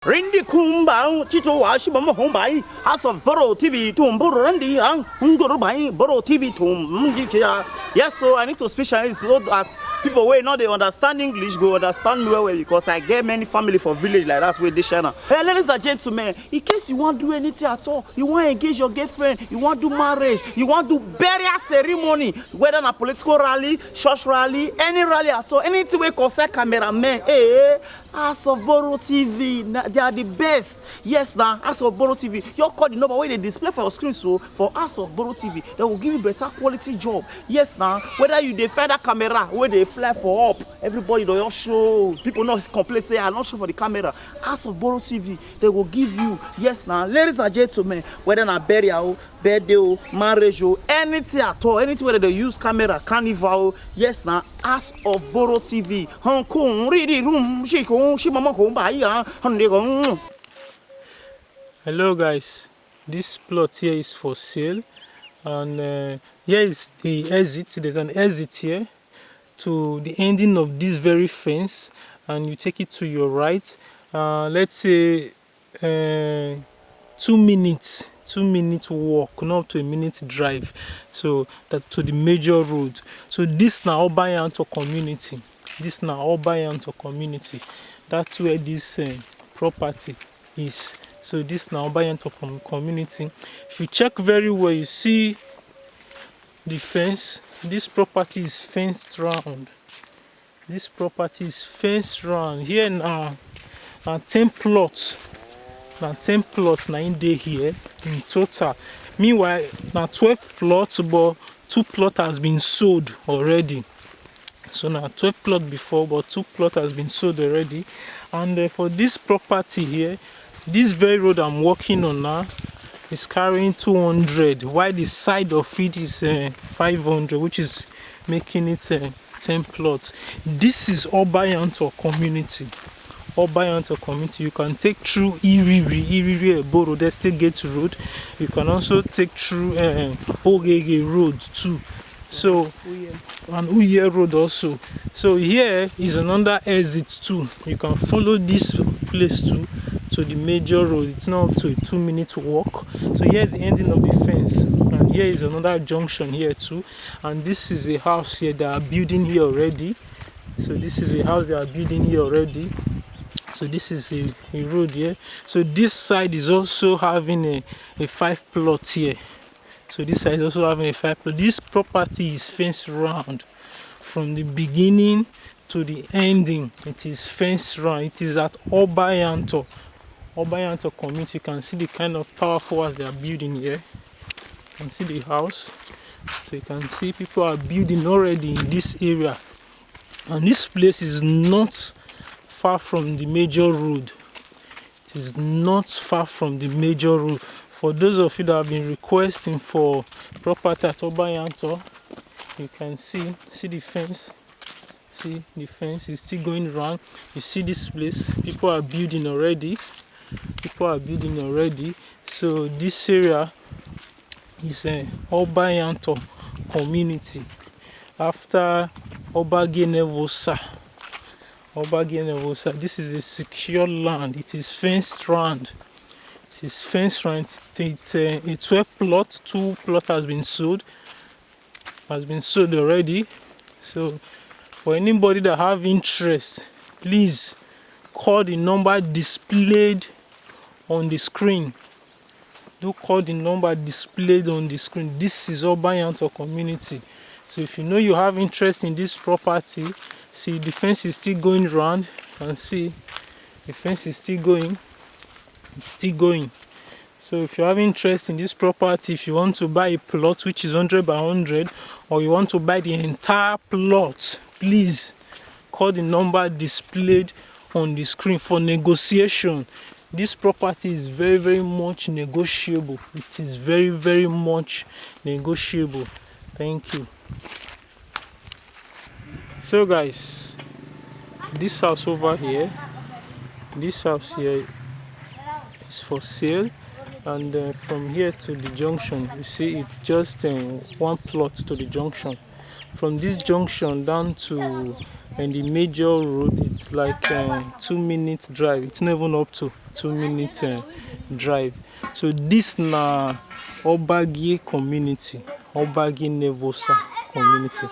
Rindi kumbang chito washi mama hombai as of Boro TV to Boro Randy and Ungorobai Boro TV to Mundikya. Yes, so I need to specialize so that people who know they understand English go understand me well because I get many family for village like that where they share now. Hey, ladies and gentlemen, in case you want to do anything at all, you want to engage your girlfriend, you want to do marriage, you want to do burial ceremony, whether a political rally, church rally, any rally at all, anything we concern cameraman, as of Boro TV, they are the best. Yes, now, as of Boro TV, your call the number where they display for your screen. So, for us of Boro TV, they will give you better quality job. Yes, now, whether you defend that camera, where they fly for up, everybody do your show. People not complain, say, I'm not sure for the camera. As of Boro TV, they will give you, yes, now, ladies and gentlemen, whether na burial, birthday, marriage, anything at all, anything where they use camera, carnival, yes, now, as of Boro TV, Hong Kong, ready room, hello guys, this plot here is for sale, and here is the exit. There's an exit here to the ending of this very fence, and you take it to your right. Let's say 2 minutes walk, not up to a minute drive, so that to the major road. So this now Obayantor community. This now Obayantor community. That's where this property is. So this now Obayantor community. If you check very well, you see the fence. This property is fenced round. This property is fenced round. Here now 10 plots. Now 10 plots now in day here in total. Meanwhile, now 12 plots, but 2 plots has been sold already. So now 12 plots before, but 2 plots has been sold already. And for this property here, this very road I'm walking on now is carrying 200, while the side of it is 500, which is making it 10 plots. This is Obayantor community. Obayantor community. You can take through Iriri Boro State Gate Road. You can also take through Ogege Road too. So and Uye Road also. So here is another exit too. You can follow this place too to the major road. It's now up to a 2-minute walk. So here's the ending of the fence, and here is another junction here too. And this is a house here they are building here already. So this is a house they are building here already. So this is a road here. So this side is also having a 5 plot here. So this side is also having a 5 plot. This property is fenced round from the beginning to the ending. It is fenced round. It is at Obayantor community. You can see the kind of powerful house they are building here. You can see the house. So you can see people are building already in this area. And this place is not far from the major road. It is not far from the major road. For those of you that have been requesting for property at Obayantor, you can see the fence. See the fence is still going around. You see this place. People are building already. So this area is a Obayantor community. After Obagenevosa. This is a secure land. It is fenced round. It's a 12 plot. 2 plot has been sold already. So for anybody that have interest, please call the number displayed on the screen. Do call the number displayed on the screen. This is Obayantor community. So if you know you have interest in this property, see the fence is still going round, and see the fence is still going. It's still going. So if you have interest in this property, if you want to buy a plot which is 100 by 100, or you want to buy the entire plot, please call the number displayed on the screen for negotiation. This property is very, very much negotiable. It is very, very much negotiable. Thank you. So guys, this house over here, this house here is for sale, and from here to the junction, you see it's just 1 plot to the junction. From this junction down to and the major road it's like 2 minute drive. It's not even up to 2 minute drive. So this na Obagi community, Obagi Nevosa community.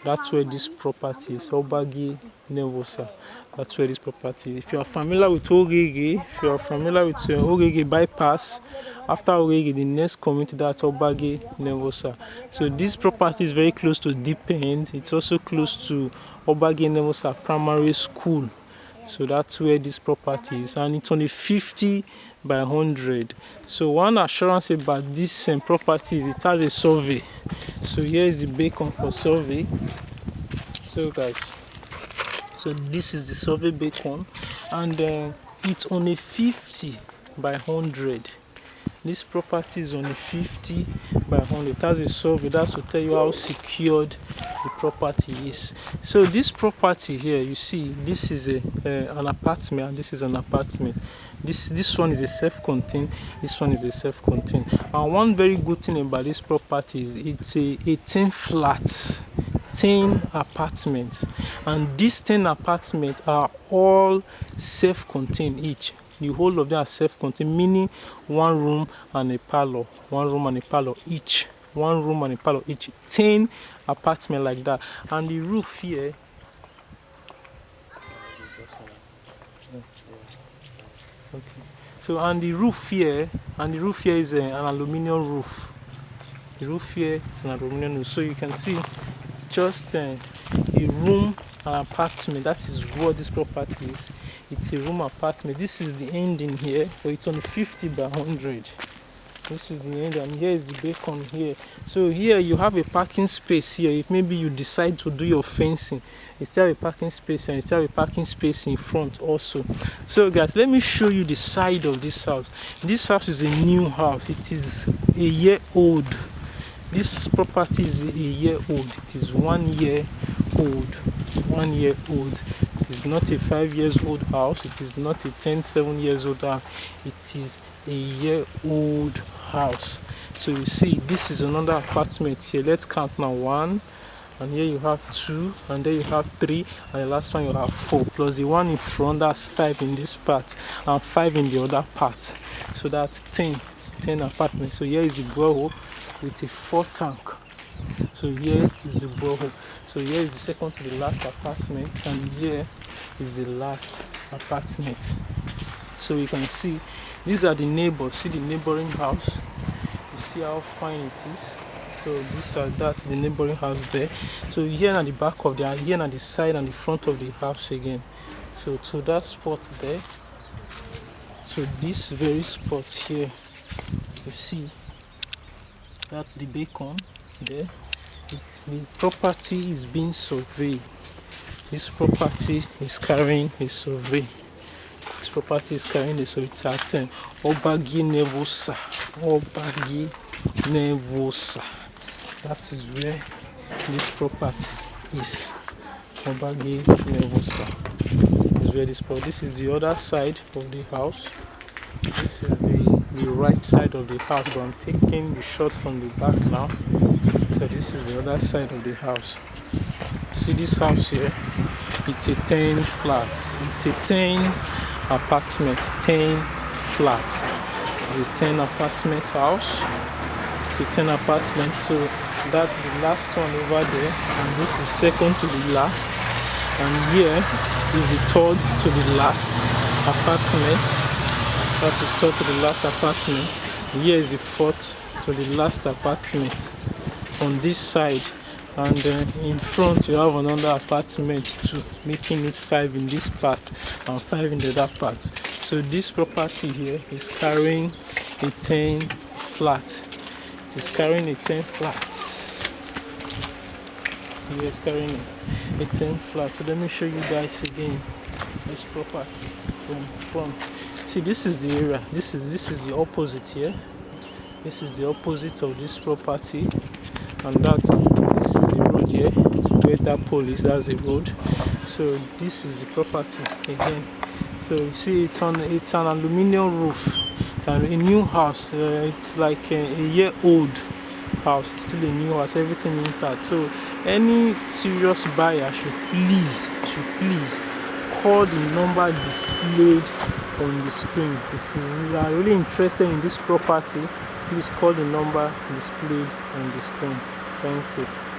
That's where this property is, Obagi Nevosa. That's where this property is. If you are familiar with Ogege, if you are familiar with Ogege bypass, after Ogege, the next community that's Obagi Nevosa. So this property is very close to Deep End. It's also close to Obagi Nevosa Primary School. So that's where this property is, and it's only 50 by 100. So one assurance about this property is it has a survey. So here is the beacon for survey. So guys, so this is the survey beacon, and it's only 50 by 100. This property is only 50 by 100. It has a survey. That's to tell you how secured the property is. So this property here, you see, this is an apartment, and this is an apartment. This one is a self-contained. This one is a self-contained. And one very good thing about this property is it's a 18 flats. 10 apartments, and these 10 apartments are all self-contained each. The whole of them are self-contained, meaning one room and a parlor, one room and a parlor each, one room and a parlor each. 10 apartments like that. And the roof here, okay. So and the roof here is an aluminum roof. The roof here is an aluminum roof, so you can see it's just a room and apartment. That is what this property is. It's a room apartment. This is the ending here, but it's only 50 by 100. This is the end, and here is the beacon here. So here you have a parking space here. If maybe you decide to do your fencing, you still have a parking space, and you still have a parking space in front also. So guys, let me show you the side of this house. This house is a new house. It is a year old. This property is a year old. It is 1 year old. 1 year old. It is not a 5 years old house. It is not a 7 years old house. It is a year old house. So you see, this is another apartment here. Let's count now. 1, and here you have 2, and there you have 3, and the last one you have 4, plus the one in front. That's 5 in this part, and 5 in the other part. So that's 10 apartments. So here is the borehole with a 4 tank. So here is the borehole. So here is the second to the last apartment, and here is the last apartment. So you can see these are the neighbors. See the neighboring house. You see how fine it is. So that's the neighboring house there. So here at the back of the, here at the side and the front of the house again. So to that spot there. So this very spot here, you see, that's the beacon there. The property is being surveyed. This property is carrying a survey. This property is carrying a survey. It's at Obagi Nevosa. Obagi Nevosa. That is where this property is. Obagi Nevosa. This is where this property. This is the other side of the house. This is the right side of the house, but I'm taking the shot from the back now. So this is the other side of the house. See this house here? It's a 10 flats. It's a 10 apartment, 10 flats. It's a 10 apartment house. It's a 10 apartment. So that's the last one over there, and this is second to the last. And here is the third to the last apartment. That's the third to the last apartment. Here is the fourth to the last apartment on this side, and in front you have another apartment too, making it 5 in this part and 5 in the other part. So this property here is carrying a 10 flat. It is carrying a 10 flat. It is carrying a 10 flat. So let me show you guys again this property from front. See, this is the area. This is the opposite here. This is the opposite of this property, and this is the road here. Where that pole is, that's the road. So this is the property again. So you see, it's an aluminium roof. It's a new house. It's like a year old house. It's still a new house. Everything intact. So any serious buyer should please call the number displayed on the screen. If you are really interested in this property, please call the number displayed on the screen. Thank you.